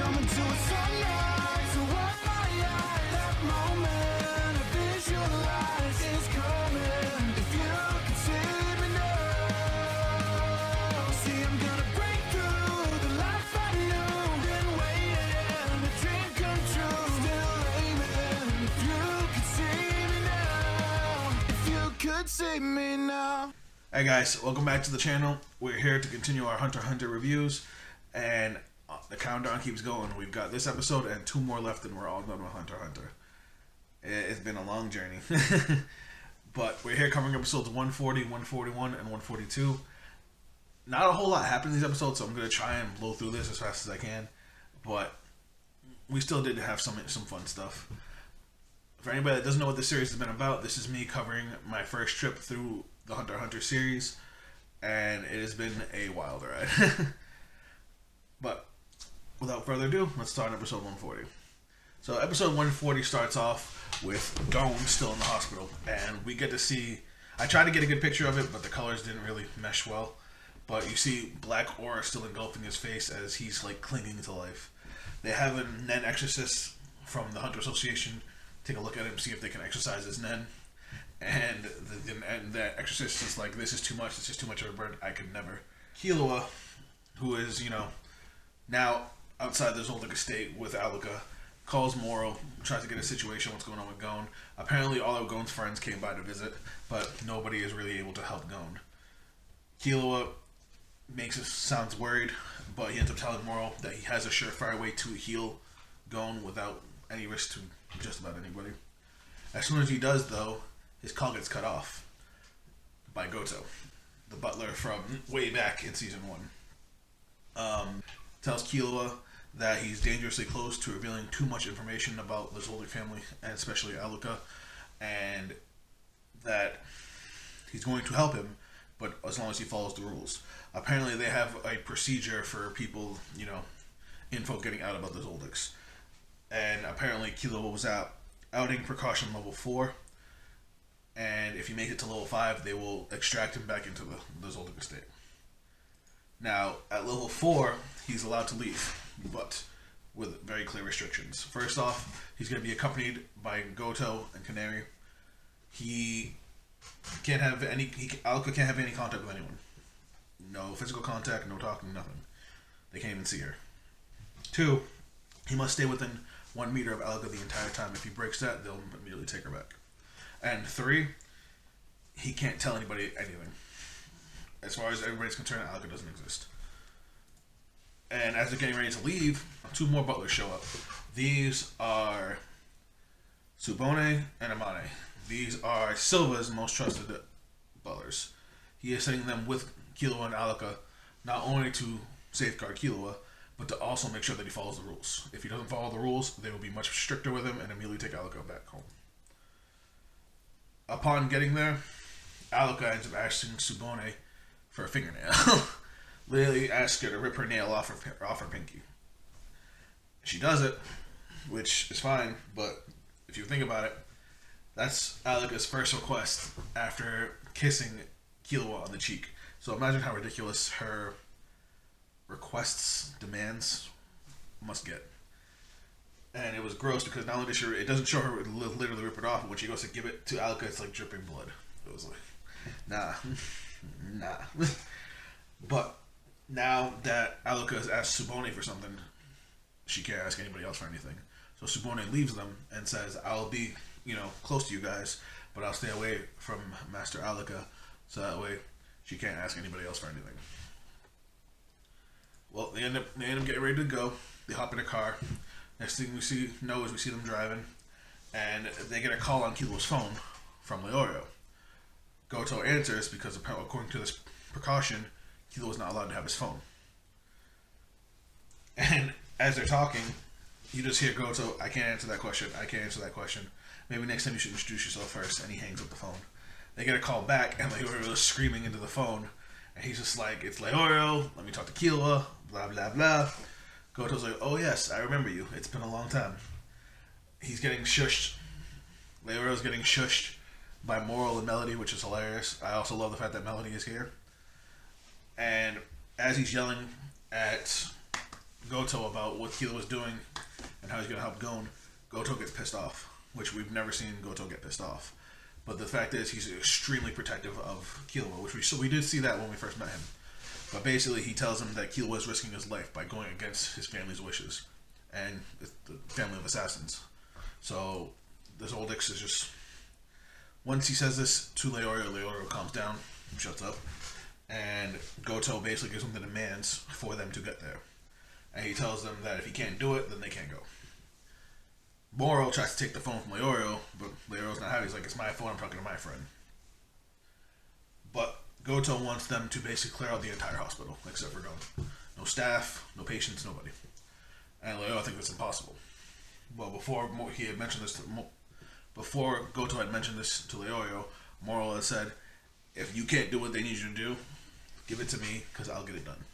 coming to a sunrise. So what my eyes, that moment I visualize is coming. If you could see me now, see I'm gonna break through the life I knew. Been waiting, a dream come true. Still aiming. If you could see me now, if you could see me now. Hey guys, welcome back to the channel. We're here to continue our Hunter x Hunter reviews, and the countdown keeps going. We've got this episode and 2 more left, and we're all done with Hunter x Hunter. It's been a long journey, but we're here covering episodes 140, 141, and 142. Not a whole lot happened in these episodes, so I'm going to try and blow through this as fast as I can, but we still did have some fun stuff. For anybody that doesn't know what this series has been about, this is me covering my first trip through the Hunter x Hunter series, and it has been a wild ride. But without further ado, let's start on episode 140. So episode 140 starts off with Gon still in the hospital, and we get to see, I tried to get a good picture of it, but the colors didn't really mesh well, but you see black aura still engulfing his face as he's like clinging to life. They have a Nen exorcist from the Hunter Association take a look at him, see if they can exorcise his Nen. And the exorcist is like, this is too much, this is too much of a burden, I could never. Killua, who is, now outside the Zoldyck estate with Alika, calls Moro, tries to get a situation, what's going on with Gon. Apparently all of Gon's friends came by to visit, but nobody is really able to help Gon. Killua sounds worried, but he ends up telling Moro that he has a surefire way to heal Gon without any risk to just about anybody. As soon as he does, though, his call gets cut off by Goto, the butler from way back in season 1. Tells Killua that he's dangerously close to revealing too much information about the Zoldyck family, and especially Alika, and that he's going to help him, but as long as he follows the rules. Apparently they have a procedure for people, info getting out about the Zoldicks. And apparently Killua was outing precaution level 4, and if you make it to level 5, they will extract him back into the Zoldyck estate. Now, at level 4, he's allowed to leave, but with very clear restrictions. First off, he's going to be accompanied by Goto and Canary. He can't have Alika can't have any contact with anyone. No physical contact, no talking, nothing. They can't even see her. 2, he must stay within 1 meter of Alika the entire time. If he breaks that, they'll immediately take her back. And 3, he can't tell anybody anything. As far as everybody's concerned, Alika doesn't exist. And as they're getting ready to leave, 2 more butlers show up. These are Tsubone and Amane. These are Silva's most trusted butlers. He is sending them with Killua and Alika, not only to safeguard Killua, but to also make sure that he follows the rules. If he doesn't follow the rules, they will be much stricter with him and immediately take Alika back home. Upon getting there, Alika ends up asking Tsubone for a fingernail. Literally asks her to rip her nail off her pinky. She does it, which is fine, but if you think about it, that's Alika's first request after kissing Killua on the cheek. So imagine how ridiculous her requests, demands must get. And it was gross because not only did it doesn't show her literally rip it off, but when she goes to give it to Alika, it's like dripping blood. It was like, nah. But now that Alika has asked Tsubone for something, she can't ask anybody else for anything. So Tsubone leaves them and says, I'll be, close to you guys, but I'll stay away from Master Alika, so that way she can't ask anybody else for anything. Well, they end up getting ready to go. They hop in a car. Next thing we see them driving, and they get a call on Killua's phone from Leorio. Goto answers because according to this precaution, Killua was not allowed to have his phone. And as they're talking, you just hear Goto, I can't answer that question, I can't answer that question. Maybe next time you should introduce yourself first, and he hangs up the phone. They get a call back, and Leorio is screaming into the phone, and he's just like, it's Leorio, let me talk to Killua, blah, blah, blah. Goto's like, oh yes, I remember you, it's been a long time. He's getting shushed. Leorio's getting shushed by Moral and Melody, which is hilarious. I also love the fact that Melody is here. And as he's yelling at Goto about what Killua was doing and how he's gonna help Gon, Goto gets pissed off, which we've never seen Goto get pissed off. But the fact is, he's extremely protective of Killua, which we did see that when we first met him. But basically, he tells him that Killua is risking his life by going against his family's wishes, and it's the family of assassins. So this old Ix is just, once he says this to Leorio, Leorio calms down, shuts up, and Goto basically gives him the demands for them to get there. And he tells them that if he can't do it, then they can't go. Moro tries to take the phone from Leorio, but Leorio's not happy. He's like, it's my phone, I'm talking to my friend. But Goto wants them to basically clear out the entire hospital, except for Gon. No staff, no patients, nobody. And Leorio thinks it's impossible. Well, before he had mentioned this before Goto had mentioned this to Leorio, Moro had said, if you can't do what they need you to do, give it to me, because I'll get it done.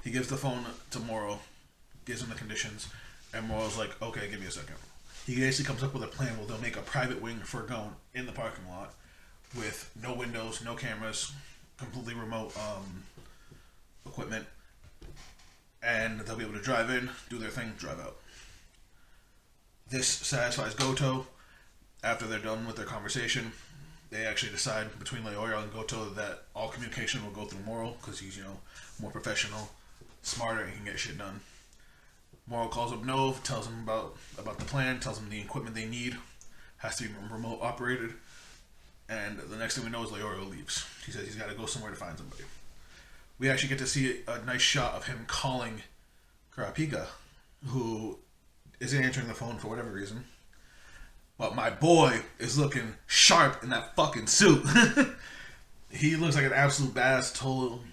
He gives the phone to Moro, gives him the conditions, and Moro's like, okay, give me a second. He basically comes up with a plan where they'll make a private wing for Gon in the parking lot with no windows, no cameras, completely remote equipment, and they'll be able to drive in, do their thing, drive out. This satisfies Goto. After they're done with their conversation, they actually decide between Leorio and Goto that all communication will go through Moro because he's, more professional, smarter, and can get shit done. Moro calls up Nove, tells him about the plan, tells him the equipment they need has to be remote operated, and the next thing we know is Leorio leaves. He says he's got to go somewhere to find somebody. We actually get to see a nice shot of him calling Kurapika, who isn't answering the phone for whatever reason. But my boy is looking sharp in that fucking suit. He looks like an absolute badass,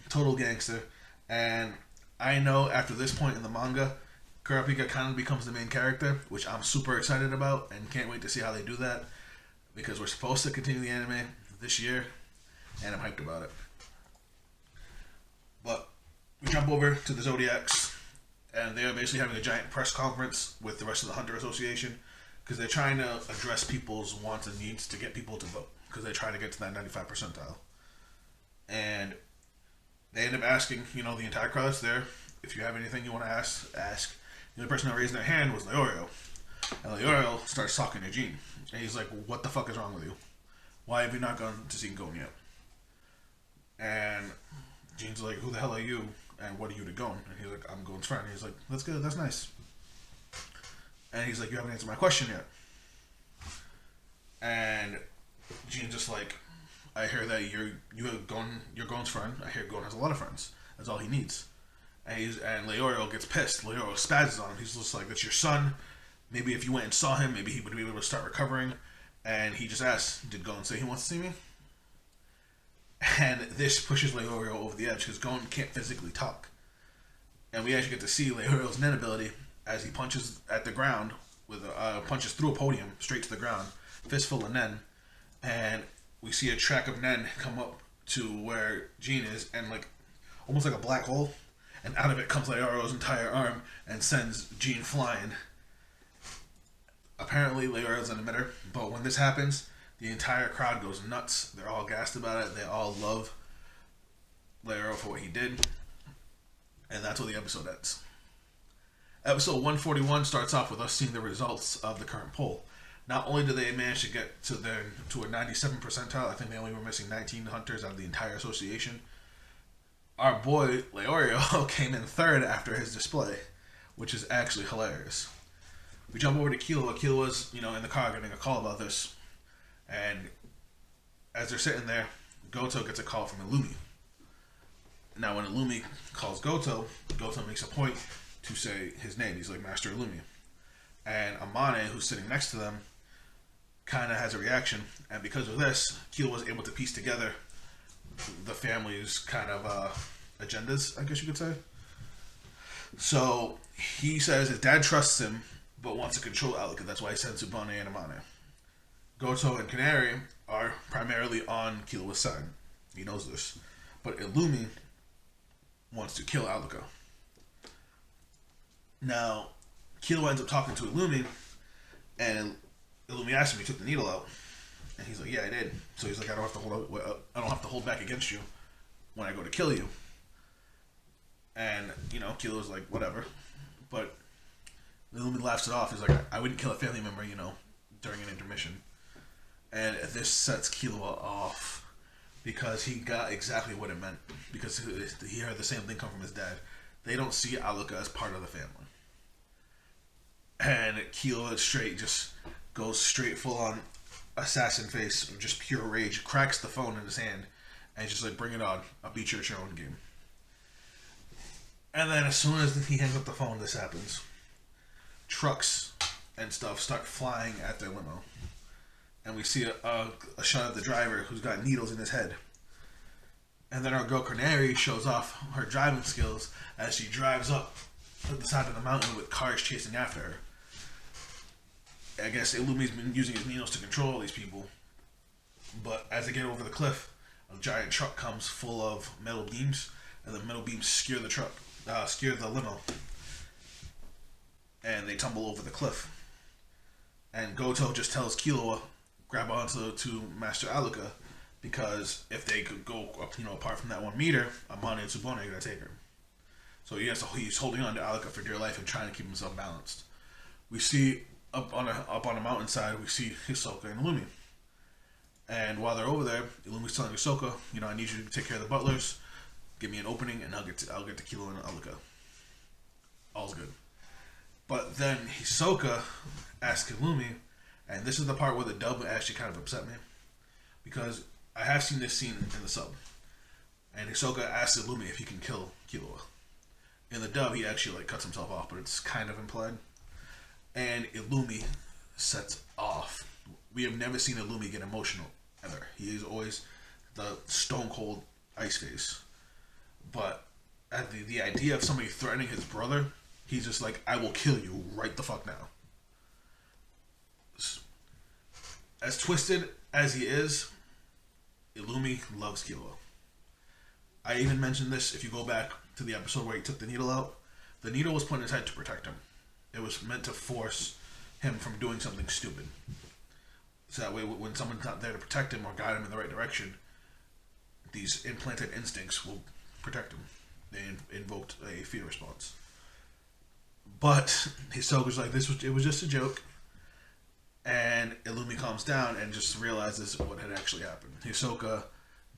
total gangster. And I know after this point in the manga, Kurapika kind of becomes the main character, which I'm super excited about and can't wait to see how they do that, because we're supposed to continue the anime this year, and I'm hyped about it. But we jump over to the Zodiacs, and they're basically having a giant press conference with the rest of the Hunter Association, because they're trying to address people's wants and needs to get people to vote, because they're trying to get to that 95 percentile. And they end up asking, the entire crowd that's there, if you have anything you want to ask. The only person that raised their hand was Leorio. And Leorio starts talking to Jean. And he's like, what the fuck is wrong with you? Why have you not gone to see Gon yet? And Jean's like, who the hell are you? And what are you to Gon? And he's like, I'm Gon's friend. And he's like, that's good, that's nice. And he's like, you haven't answered my question yet. And Jean's just like, I hear that you're Gon's friend. I hear Gon has a lot of friends. That's all he needs. And Leorio gets pissed. Leorio spazzes on him. He's just like, that's your son. Maybe if you went and saw him, maybe he would be able to start recovering. And he just asks, did Gon say he wants to see me? And this pushes Leorio over the edge because Gon can't physically talk. And we actually get to see Leorio's Nen ability as he punches at the ground with punches through a podium straight to the ground, fistful of Nen, and we see a track of Nen come up to where Jean is, and almost like a black hole, and out of it comes Leorio's entire arm and sends Jean flying. Apparently Leorio's an emitter, but when this happens, the entire crowd goes nuts. They're all gassed about it. They all love Leorio for what he did, and that's where the episode ends. Episode 141 starts off with us seeing the results of the current poll. Not only did they manage to get to a 97 percentile, I think they only were missing 19 hunters out of the entire association. Our boy Leorio came in third after his display, which is actually hilarious. We jump over to Killua. Killua's, in the car getting a call about this. And as they're sitting there, Goto gets a call from Illumi. Now when Illumi calls Goto, Goto makes a point to say his name. He's like, Master Illumi. And Amane, who's sitting next to them, kind of has a reaction. And because of this, Killua was able to piece together the family's kind of agendas, I guess you could say. So he says his dad trusts him, but wants to control Alika. That's why he sends Ubane and Amane. Goto and Canary are primarily on Killua's side. He knows this. But Illumi wants to kill Alika. Now, Killua ends up talking to Illumi, and Illumi asks him if he took the needle out. And he's like, yeah, I did. So he's like, I don't have to hold back against you when I go to kill you. And, Killua's like, whatever. But Illumi laughs it off. He's like, I wouldn't kill a family member, during an intermission. And this sets Killua off because he got exactly what it meant. Because he heard the same thing come from his dad. They don't see Aluka as part of the family. And Killua just goes straight full on assassin face, just pure rage, cracks the phone in his hand, and just like, bring it on. I'll beat you at your own game. And then as soon as he hangs up the phone, this happens. Trucks and stuff start flying at their limo. And we see a shot of the driver who's got needles in his head. And then our girl Canary shows off her driving skills as she drives up the side of the mountain with cars chasing after her. I guess Illumi's been using his needles to control all these people. But as they get over the cliff, a giant truck comes full of metal beams, and the metal beams skewer the limo. And they tumble over the cliff. And Goto just tells Killua, grab onto to Master Aluka, because if they could go apart from that 1 meter, Amane and Tsubone are gonna take her. So he's holding on to Aluka for dear life and trying to keep himself balanced. We see up on a mountainside, we see Hisoka and Illumi. And while they're over there, Illumi's telling Hisoka, I need you to take care of the butlers, give me an opening, and I'll get to Killua and Aluka. All's good. But then Hisoka asks Illumi, and this is the part where the dub actually kind of upset me, because I have seen this scene in the sub, and Hisoka asks Illumi if he can kill Killua. In the dub, he actually cuts himself off, but it's kind of implied. And Illumi sets off. We have never seen Illumi get emotional ever. He is always the stone cold ice face. But at the idea of somebody threatening his brother, he's just like, I will kill you right the fuck now. As twisted as he is, Illumi loves Killua. I even mentioned this, if you go back to the episode where he took the needle out, the needle was put in his head to protect him. It was meant to force him from doing something stupid. So that way, when someone's not there to protect him or guide him in the right direction, these implanted instincts will protect him. They invoked a fear response. But Hisoka's like, it was just a joke. And Illumi calms down and just realizes what had actually happened. Hisoka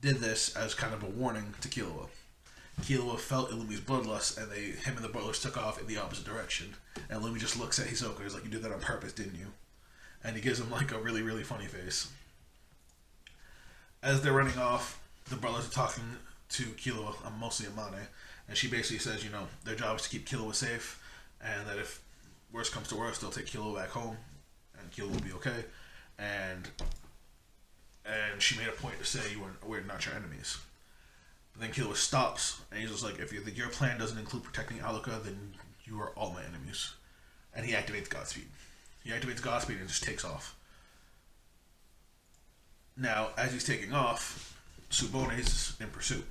did this as kind of a warning to Killua. Killua felt Illumi's bloodlust, and him and the butlers took off in the opposite direction. And Illumi just looks at Hisoka and is like, you did that on purpose, didn't you? And he gives him a really, really funny face. As they're running off, the brothers are talking to Killua, mostly Amane, and she basically says, their job is to keep Killua safe, and that if worst comes to worst, they'll take Killua back home, and Killua will be okay. And she made a point to say, we're not your enemies. But then Killua stops, and he's just like, if your plan doesn't include protecting Aluka, then you are all my enemies. And he activates Godspeed. He activates Godspeed and just takes off. Now, as he's taking off, Tsubone's in pursuit.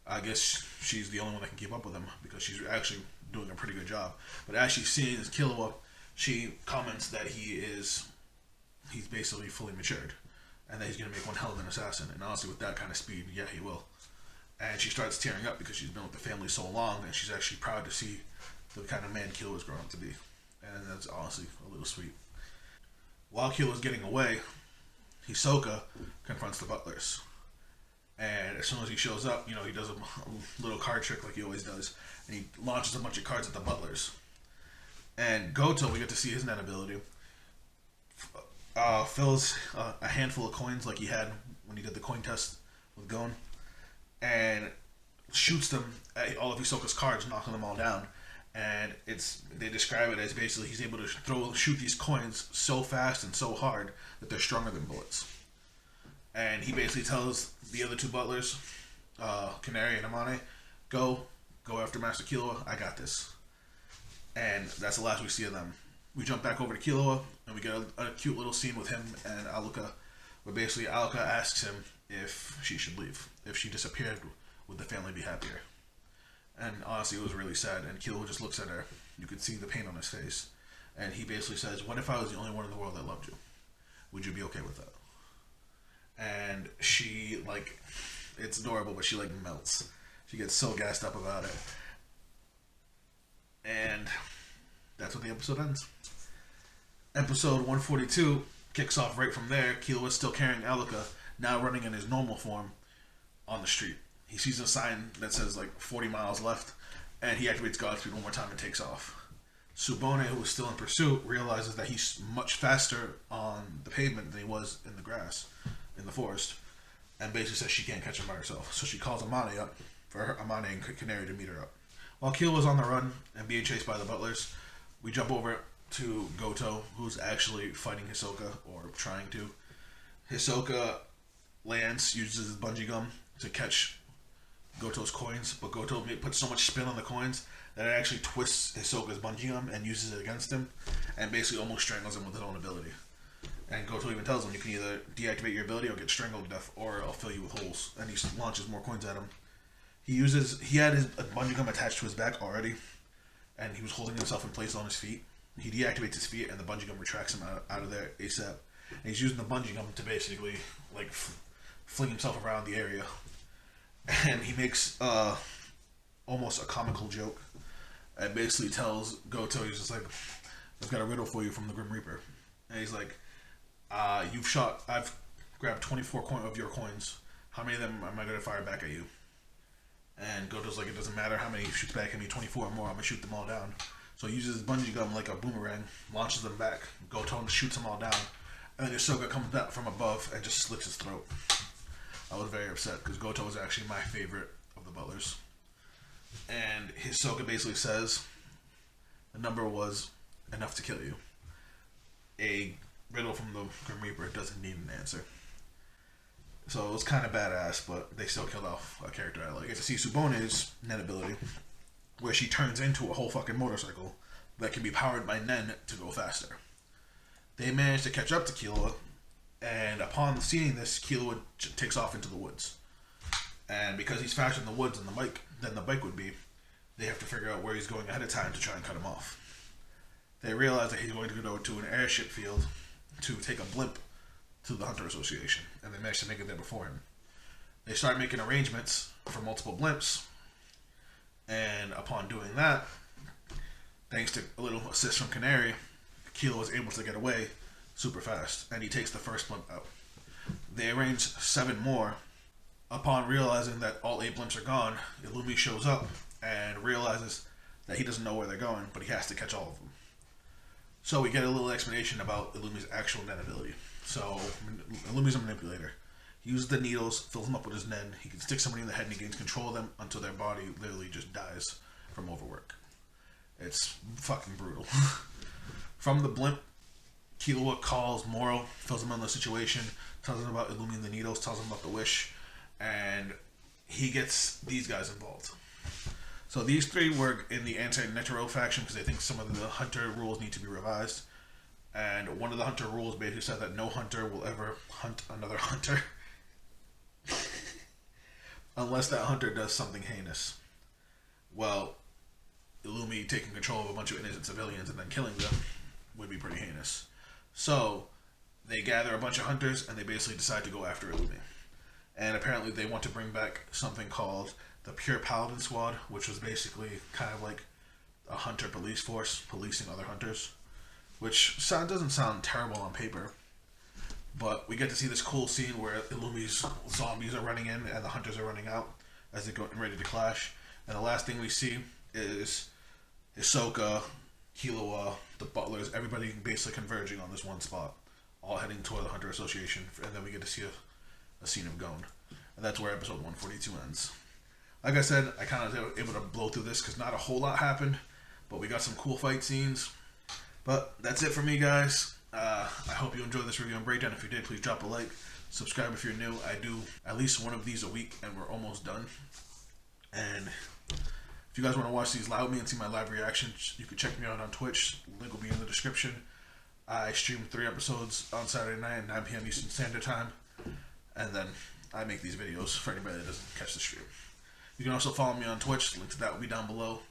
I guess she's the only one that can keep up with him, because she's actually doing a pretty good job. But as she's seeing Killua, she comments that he's basically fully matured, and that he's going to make one hell of an assassin. And honestly, with that kind of speed, yeah, he will. And she starts tearing up because she's been with the family so long, and she's actually proud to see the kind of man Killua's grown up to be. And that's honestly a little sweet. While Killua's getting away, Hisoka confronts the butlers. And as soon as he shows up, he does a little card trick like he always does. And he launches a bunch of cards at the butlers. And Goto, we get to see his net ability, fills a handful of coins like he had when he did the coin test with Gon, and shoots them at all of Hisoka's cards, knocking them all down. And they describe it as basically he's able to shoot these coins so fast and so hard that they're stronger than bullets. And he basically tells the other two butlers, Canary and Amane, go after Master Killua, I got this. And that's the last we see of them. We jump back over to Killua, and we get a cute little scene with him and Aluka, where basically Aluka asks him if she should leave. If she disappeared, would the family be happier? And honestly, it was really sad, and Killua just looks at her. You could see the pain on his face. And he basically says, what if I was the only one in the world that loved you? Would you be okay with that? And she, it's adorable, but she, melts. She gets so gassed up about it. And that's what the episode ends. Episode 142 kicks off right from there. Killua is still carrying Alika, now running in his normal form on the street. He sees a sign that says like 40 miles left, and he activates Godspeed one more time and takes off. Subone, who is still in pursuit, realizes that he's much faster on the pavement than he was in the grass, in the forest, and basically says she can't catch him by herself. So she calls Amane up for Amane and Canary to meet her up. While Killua is on the run and being chased by the butlers, we jump over to Goto, who's actually fighting Hisoka, or trying to. Hisoka lands, uses his bungee gum to catch Goto's coins, but Goto puts so much spin on the coins that it actually twists Hisoka's bungee gum and uses it against him, and basically almost strangles him with his own ability. And Goto even tells him, you can either deactivate your ability or get strangled to death, or I'll fill you with holes. And he launches more coins at him. He had his bungee gum attached to his back already, and he was holding himself in place on his feet. He deactivates his feet, and the bungee gum retracts him out of there ASAP. And he's using the bungee gum to basically like fling himself around the area. And he makes almost a comical joke, and basically tells Goto, he's just like, I've got a riddle for you from the Grim Reaper. And he's like, I've grabbed 24 of your coins. How many of them am I going to fire back at you? And Goto's like, it doesn't matter how many you shoot back at me, 24 or more, I'm going to shoot them all down. So he uses his bungee gum like a boomerang, launches them back. Goto shoots them all down. And then Hisoka comes back from above and just slits his throat. I was very upset because Goto was actually my favorite of the butlers. And Hisoka basically says the number was enough to kill you. A riddle from the Grim Reaper doesn't need an answer. So it was kind of badass, but they still killed off a character I like. Get to see Subone's Nen ability, where she turns into a whole fucking motorcycle that can be powered by Nen to go faster. They manage to catch up to Killua, and upon seeing this, Killua takes off into the woods. And because he's faster in the woods than the bike would be, they have to figure out where he's going ahead of time to try and cut him off. They realize that he's going to go to an airship field to take a blimp to the Hunter Association, and they manage to make it there before him. They start making arrangements for multiple blimps, and upon doing that, thanks to a little assist from Canary, Killua was able to get away super fast, and he takes the first blimp out. They arrange 7 more. Upon realizing that all 8 blimps are gone, Illumi shows up and realizes that he doesn't know where they're going, but he has to catch all of them. So we get a little explanation about Illumi's actual Nen ability. So Illumi's a manipulator. He uses the needles, fills them up with his Nen. He can stick somebody in the head and he gains control of them until their body literally just dies from overwork. It's fucking brutal. From the blimp, Killua calls Moro, fills him on the situation, tells him about Illumi and the needles, tells him about the wish, and he gets these guys involved. So these 3 were in the anti-Netero faction because they think some of the Hunter rules need to be revised. And one of the Hunter rules basically said that no Hunter will ever hunt another Hunter unless that Hunter does something heinous. Well, Illumi taking control of a bunch of innocent civilians and then killing them would be pretty heinous. So they gather a bunch of Hunters and they basically decide to go after Illumi. And apparently they want to bring back something called the Pure Paladin Squad, which was basically kind of like a Hunter police force policing other Hunters. Which doesn't sound terrible on paper. But we get to see this cool scene where Illumi's zombies are running in and the Hunters are running out as they're getting ready to clash. And the last thing we see is Hisoka, Killua, the butlers, everybody basically converging on this one spot, all heading toward the Hunter Association. And then we get to see a scene of Gon. And that's where episode 142 ends. Like I said, I kind of was able to blow through this because not a whole lot happened, but we got some cool fight scenes. But that's it for me, guys. I hope you enjoyed this review and breakdown. If you did, please drop a like. Subscribe if you're new. I do at least one of these a week, and we're almost done. And if you guys want to watch these live with me and see my live reactions, you can check me out on Twitch. Link will be in the description. I stream 3 episodes on Saturday night at 9 p.m. Eastern Standard Time. And then I make these videos for anybody that doesn't catch the stream. You can also follow me on Twitch. The link to that will be down below.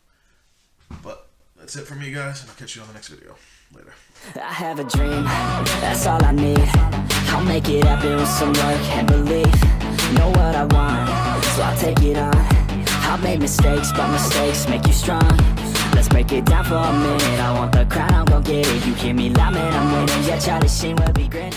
But that's it for me, guys, and I'll catch you on the next video. Later. I have a dream, that's all I need. I'll make it happen with some work and belief. Know what I want, so I'll take it on. I've made mistakes, but mistakes make you strong. Let's break it down for a minute. I want the crown, I'm gon' get it. You hear me loud, man, I'm winning. Yeah, Charlie Sheen will be grinning.